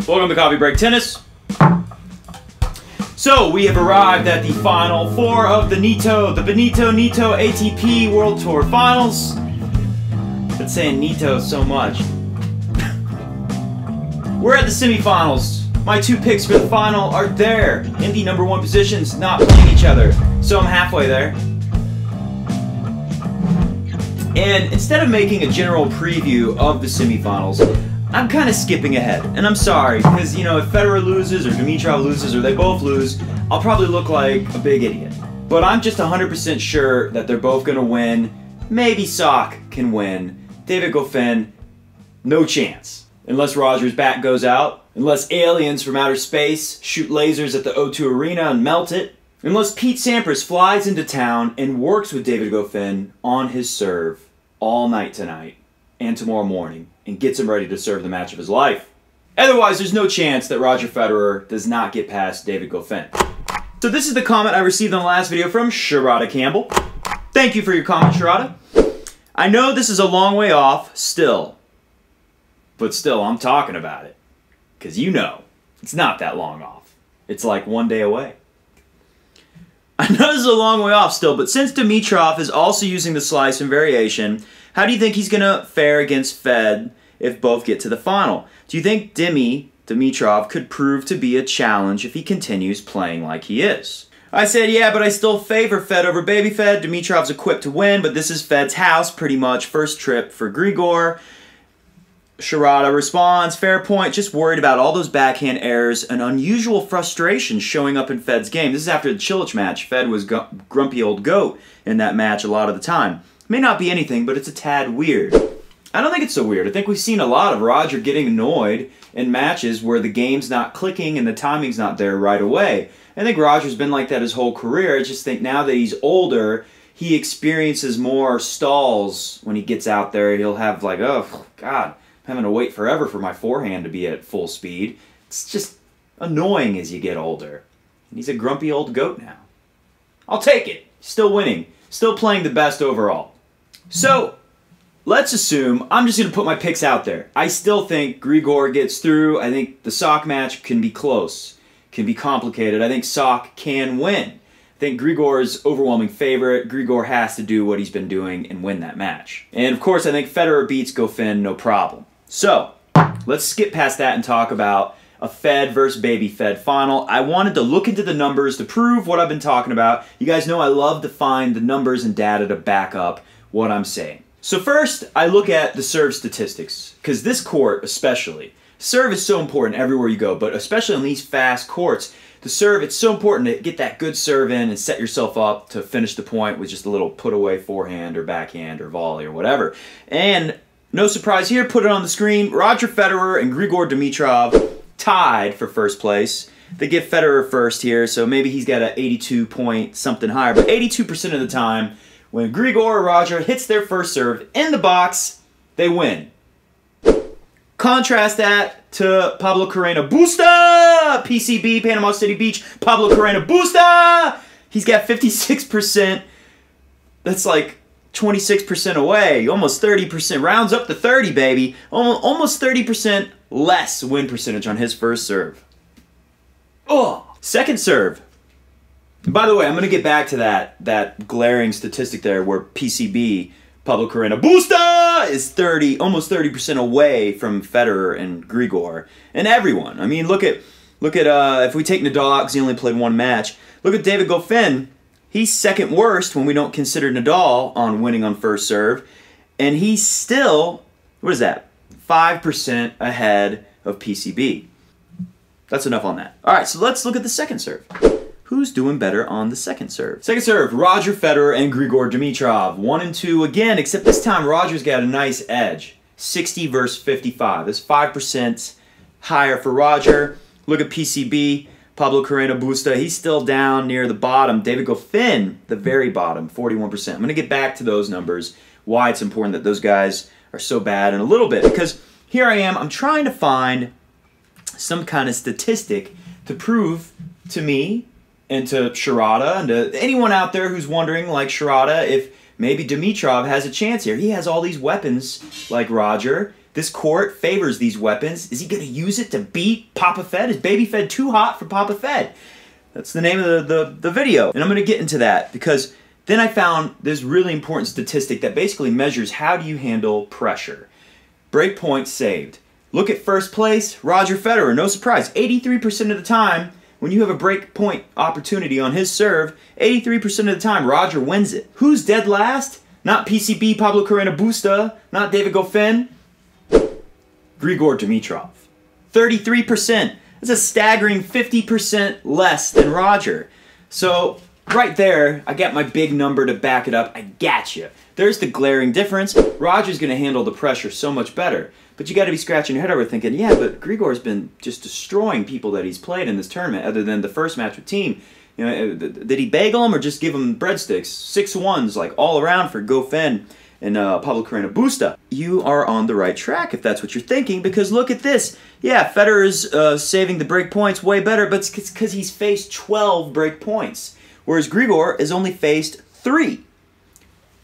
Welcome to Coffee Break Tennis. So we have arrived at the final four of the Nitto ATP World Tour Finals. Been saying Nitto so much. We're at the semifinals. My two picks for the final are there in the #1 positions, not playing each other. So I'm halfway there. And instead of making a general preview of the semifinals, I'm kind of skipping ahead. And I'm sorry, because, you know, if Federer loses or Dimitrov loses or they both lose, I'll probably look like a big idiot. But I'm just 100% sure that they're both going to win. Maybe Sock can win. David Goffin, no chance. Unless Roger's bat goes out. Unless aliens from outer space shoot lasers at the O2 Arena and melt it. Unless Pete Sampras flies into town and works with David Goffin on his serve all night tonight and tomorrow morning and gets him ready to serve the match of his life. Otherwise, there's no chance that Roger Federer does not get past David Goffin. So this is the comment I received on the last video from Sharada Campbell. Thank you for your comment, Sharada. I know this is a long way off still, but still, I'm talking about it. Because you know, it's not that long off. It's like 1 day away. I know this is a long way off still, but since Dimitrov is also using the slice and variation, how do you think he's going to fare against Fed if both get to the final? Do you think Dimitrov could prove to be a challenge if he continues playing like he is? I said, yeah, but I still favor Fed over baby Fed. Dimitrov's equipped to win, but this is Fed's house pretty much. First trip for Grigor. Sharada responds, fair point, just worried about all those backhand errors and unusual frustration showing up in Fed's game. This is after the Cilic match. Fed was grumpy old goat in that match a lot of the time. May not be anything, but it's a tad weird. I don't think it's so weird. I think we've seen a lot of Roger getting annoyed in matches where the game's not clicking and the timing's not there right away. I think Roger's been like that his whole career. I just think now that he's older, he experiences more stalls when he gets out there. He'll have like, oh, God, I'm having to wait forever for my forehand to be at full speed. It's just annoying as you get older. And he's a grumpy old goat now. I'll take it. Still winning. Still playing the best overall. So, let's assume, I'm just going to put my picks out there. I still think Grigor gets through. I think the Sock match can be close, can be complicated. I think Sock can win. I think Grigor is overwhelming favorite. Grigor has to do what he's been doing and win that match. And of course, I think Federer beats Goffin, no problem. So, let's skip past that and talk about a Fed versus baby Fed final. I wanted to look into the numbers to prove what I've been talking about. You guys know I love to find the numbers and data to back up what I'm saying. So first, I look at the serve statistics, because this court especially, serve is so important everywhere you go, but especially on these fast courts, the serve, it's so important to get that good serve in and set yourself up to finish the point with just a little put-away forehand or backhand or volley or whatever. And no surprise here, put it on the screen, Roger Federer and Grigor Dimitrov tied for first place. They give Federer first here, so maybe he's got an 82 point something higher, but 82% of the time, when Grigor or Roger hits their first serve in the box, they win. Contrast that to Pablo Carreño Busta! PCB, Panama City Beach, Pablo Carreño Busta! He's got 56%. That's like 26% away, almost 30%. Rounds up to 30, baby. Almost 30% less win percentage on his first serve. Oh! Second serve. By the way, I'm going to get back to that glaring statistic there where PCB, Pablo Carreño Busta, is almost 30% away from Federer and Grigor and everyone. I mean, look at if we take Nadal out because he only played one match. Look at David Goffin. He's second worst when we don't consider Nadal on winning on first serve, and he's still, what is that, 5% ahead of PCB. That's enough on that. All right, so let's look at the second serve. Who's doing better on the second serve? Second serve, Roger Federer and Grigor Dimitrov. 1 and 2 again, except this time Roger's got a nice edge. 60 versus 55. That's 5% higher for Roger. Look at PCB, Pablo Carreño Busta. He's still down near the bottom. David Goffin, the very bottom, 41%. I'm going to get back to those numbers, why it's important that those guys are so bad in a little bit. Because here I am, I'm trying to find some kind of statistic to prove to me and to Sharada and to anyone out there who's wondering, like Sharada, if maybe Dimitrov has a chance here. He has all these weapons, like Roger, This court favors these weapons. Is he going to use it to beat Papa Fed? Is Baby Fed too hot for Papa Fed? That's the name of the video. And I'm going to get into that because then I found this really important statistic that basically measures how do you handle pressure. Break points saved. Look at first place, Roger Federer. No surprise, 83% of the time when you have a break point opportunity on his serve, 83% of the time Roger wins it. Who's dead last? Not PCB, Pablo Carreno Busta, not David Goffin. Grigor Dimitrov. 33%. That's a staggering 50% less than Roger. So right there, I got my big number to back it up. I got you. There's the glaring difference. Roger's going to handle the pressure so much better. But you got to be scratching your head over thinking, yeah, but Grigor's been just destroying people that he's played in this tournament other than the first match with Team. You know, did he bagel them or just give them breadsticks? 6-1s like all around for Goffin and Pablo Carreno Busta. You are on the right track if that's what you're thinking, because look at this. Yeah, Federer's saving the break points way better, but it's because he's faced 12 break points, whereas Grigor has only faced 3.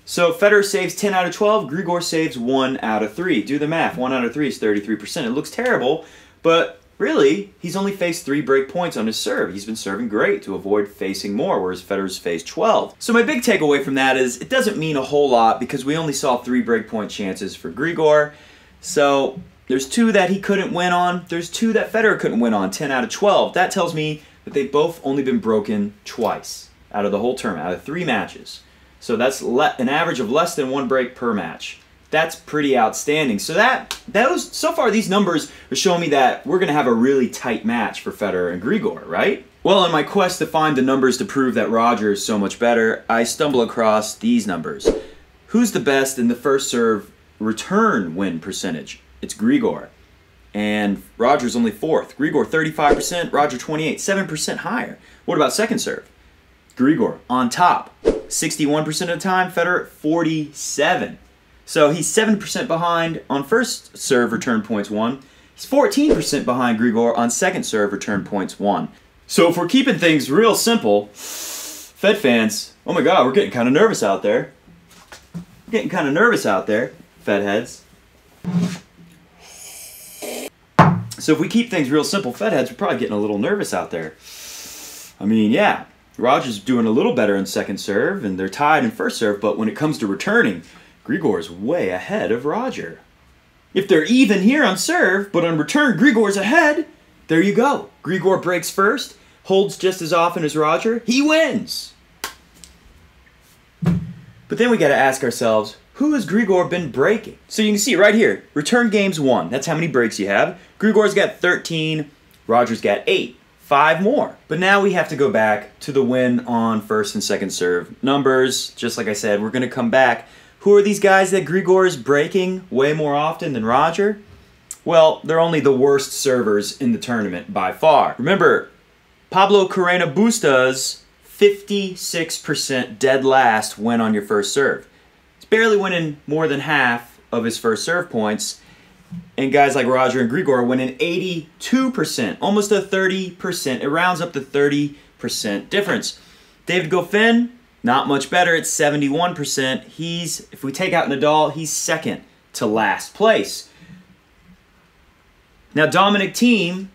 So Federer saves 10 out of 12, Grigor saves 1 out of 3. Do the math. 1 out of 3 is 33%. It looks terrible, but really, he's only faced 3 break points on his serve. He's been serving great to avoid facing more, whereas Federer's faced 12. So my big takeaway from that is it doesn't mean a whole lot because we only saw 3 break point chances for Grigor. So there's 2 that he couldn't win on. There's 2 that Federer couldn't win on, 10 out of 12. That tells me that they've both only been broken twice out of the whole tournament, out of 3 matches. So that's an average of less than 1 break per match. That's pretty outstanding. So so far these numbers are showing me that we're going to have a really tight match for Federer and Grigor, right? Well, in my quest to find the numbers to prove that Roger is so much better, I stumble across these numbers. Who's the best in the first serve return win percentage? It's Grigor. And Roger's only 4th. Grigor 35%, Roger 28%, 7% higher. What about second serve? Grigor on top. 61% of the time, Federer 47%. So he's 7% behind on first serve return points won. He's 14% behind Grigor on second serve return points won. So if we're keeping things real simple, Fed fans, oh my God, we're getting kind of nervous out there. Getting kind of nervous out there, Fed heads. So if we keep things real simple, Fed heads, we're probably getting a little nervous out there. I mean, yeah, Roger's doing a little better in second serve, and they're tied in first serve, but when it comes to returning, Grigor's way ahead of Roger. If they're even here on serve, but on return, Grigor's ahead, there you go. Grigor breaks first, holds just as often as Roger, he wins. But then we got to ask ourselves, who has Grigor been breaking? So you can see right here, return games 1. That's how many breaks you have. Grigor's got 13, Roger's got 8. 5 more. But now we have to go back to the win on first and second serve numbers. Just like I said, we're going to come back. Who are these guys that Grigor is breaking way more often than Roger? Well, they're only the worst servers in the tournament by far. Remember, Pablo Carreno Busta's 56% dead last win on your first serve. He's barely winning more than half of his first serve points. And guys like Roger and Grigor are winning 82%, almost a 30%. It rounds up to 30% difference. David Goffin, not much better at 71%. If we take out Nadal, he's second to last place. Now Dominic Thiem,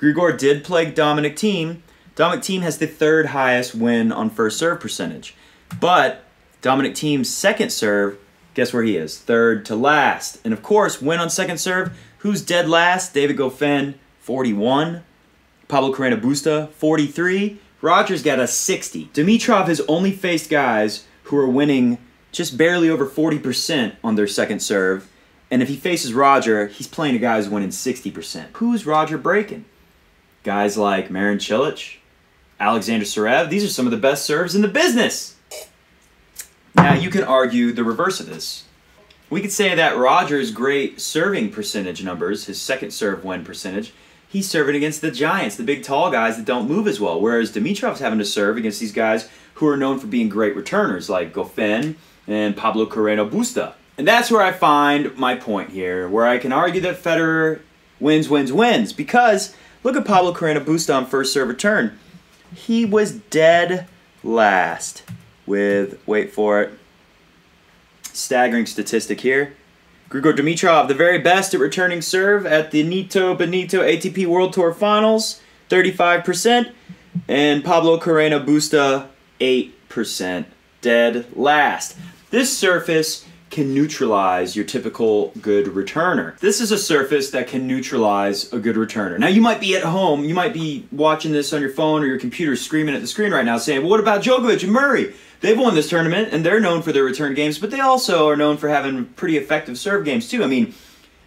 Grigor did play Dominic Thiem. Dominic Thiem has the 3rd highest win on first serve percentage. But Dominic Thiem's second serve, guess where he is? 3rd to last. And of course, win on second serve, who's dead last? David Goffin, 41. Pablo Carreno Busta, 43. Roger's got a 60. Dimitrov has only faced guys who are winning just barely over 40% on their second serve. And if he faces Roger, he's playing a guy who's winning 60%. Who's Roger breaking? Guys like Marin Cilic, Alexander Zverev. These are some of the best serves in the business. Now, you can argue the reverse of this. We could say that Roger's great serving percentage numbers, his second serve win percentage, he's serving against the giants, the big tall guys that don't move as well, whereas Dimitrov's having to serve against these guys who are known for being great returners, like Goffin and Pablo Carreno Busta. And that's where I find my point here, where I can argue that Federer wins, because look at Pablo Carreno Busta on first serve return. He was dead last with, wait for it, staggering statistic here. Grigor Dimitrov, the very best at returning serve at the Nitto ATP World Tour Finals, 35%. And Pablo Carreno Busta, 8%. Dead last. This surface can neutralize your typical good returner. This is a surface that can neutralize a good returner. Now, you might be at home, you might be watching this on your phone or your computer screaming at the screen right now saying, well, what about Djokovic and Murray? They've won this tournament and they're known for their return games, but they also are known for having pretty effective serve games too. I mean,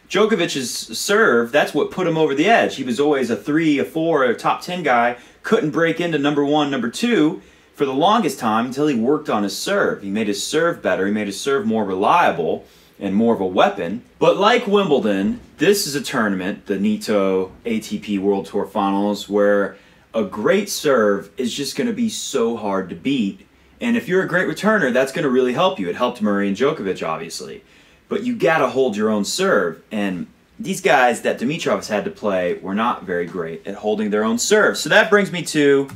Djokovic's serve, that's what put him over the edge. He was always a 3, a 4, a top 10 guy, couldn't break into number 1, number 2 for the longest time until he worked on his serve. He made his serve better, he made his serve more reliable and more of a weapon. But like Wimbledon, this is a tournament, the Nitto ATP World Tour Finals, where a great serve is just going to be so hard to beat. And if you're a great returner, that's going to really help you. It helped Murray and Djokovic, obviously. But you got to hold your own serve. And these guys that Dimitrov has had to play were not very great at holding their own serve. So that brings me to,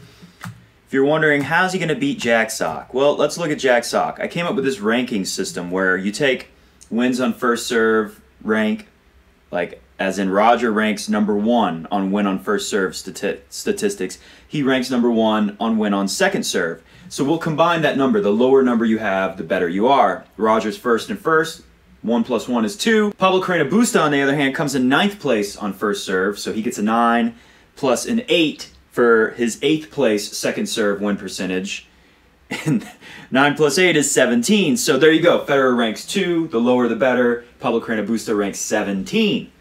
if you're wondering, how's he going to beat Jack Sock? Well, let's look at Jack Sock. I came up with this ranking system where you take wins on first serve rank, like as in Roger ranks number 1 on win on first serve statistics. He ranks number 1 on win on second serve. So we'll combine that number. The lower number you have, the better you are. Roger's first and first. 1 + 1 is 2. Pablo Carreno Busta, on the other hand, comes in 9th place on first serve, so he gets a 9 plus an 8 for his 8th place second serve win percentage. And 9 plus 8 is 17. So there you go. Federer ranks 2. The lower the better. Pablo Carreno Busta ranks 17.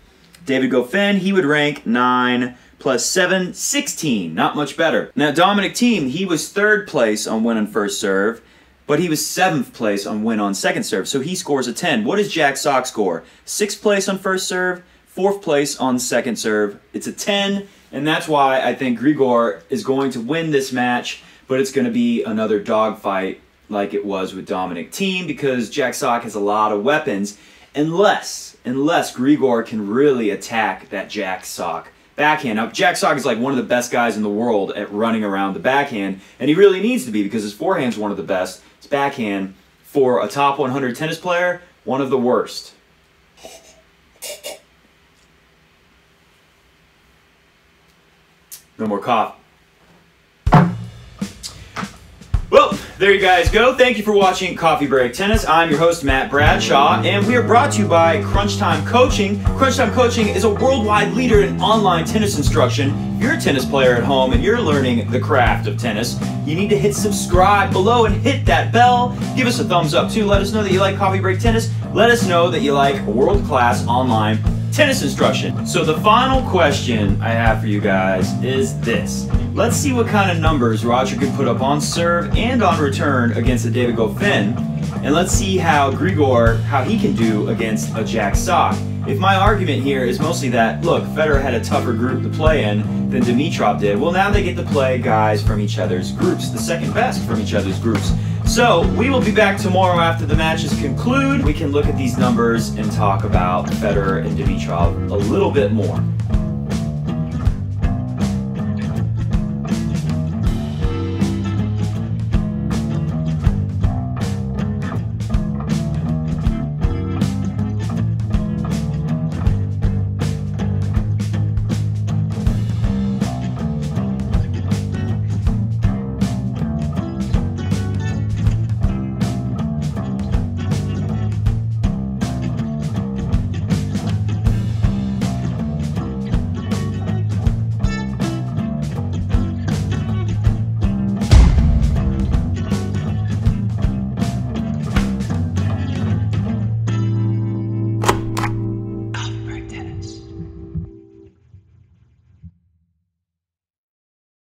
David Goffin, he would rank 9 plus 7, 16. Not much better. Now Dominic Thiem, he was 3rd place on win on first serve, but he was 7th place on win on second serve, so he scores a 10. What does Jack Sock score? 6th place on first serve, 4th place on second serve. It's a 10, and that's why I think Grigor is going to win this match, but it's going to be another dogfight like it was with Dominic Thiem, because Jack Sock has a lot of weapons, unless Grigor can really attack that Jack Sock backhand. Now, Jack Sock is like one of the best guys in the world at running around the backhand, and he really needs to be because his forehand's one of the best. His backhand, for a top 100 tennis player, one of the worst. No more cough. Well, there you guys go. Thank you for watching Coffee Break Tennis. I'm your host, Matt Bradshaw, and we are brought to you by Crunch Time Coaching. Crunch Time Coaching is a worldwide leader in online tennis instruction. If you're a tennis player at home and you're learning the craft of tennis, you need to hit subscribe below and hit that bell. Give us a thumbs up too. Let us know that you like Coffee Break Tennis. Let us know that you like world-class online tennis instruction. So the final question I have for you guys is this. Let's see what kind of numbers Roger can put up on serve and on return against a David Goffin, and let's see how Grigor, how he can do against a Jack Sock. If my argument here is mostly that, look, Federer had a tougher group to play in than Dimitrov did, well, now they get to play guys from each other's groups, the second best from each other's groups. So we will be back tomorrow after the matches conclude. We can look at these numbers and talk about Federer and Dimitrov a little bit more.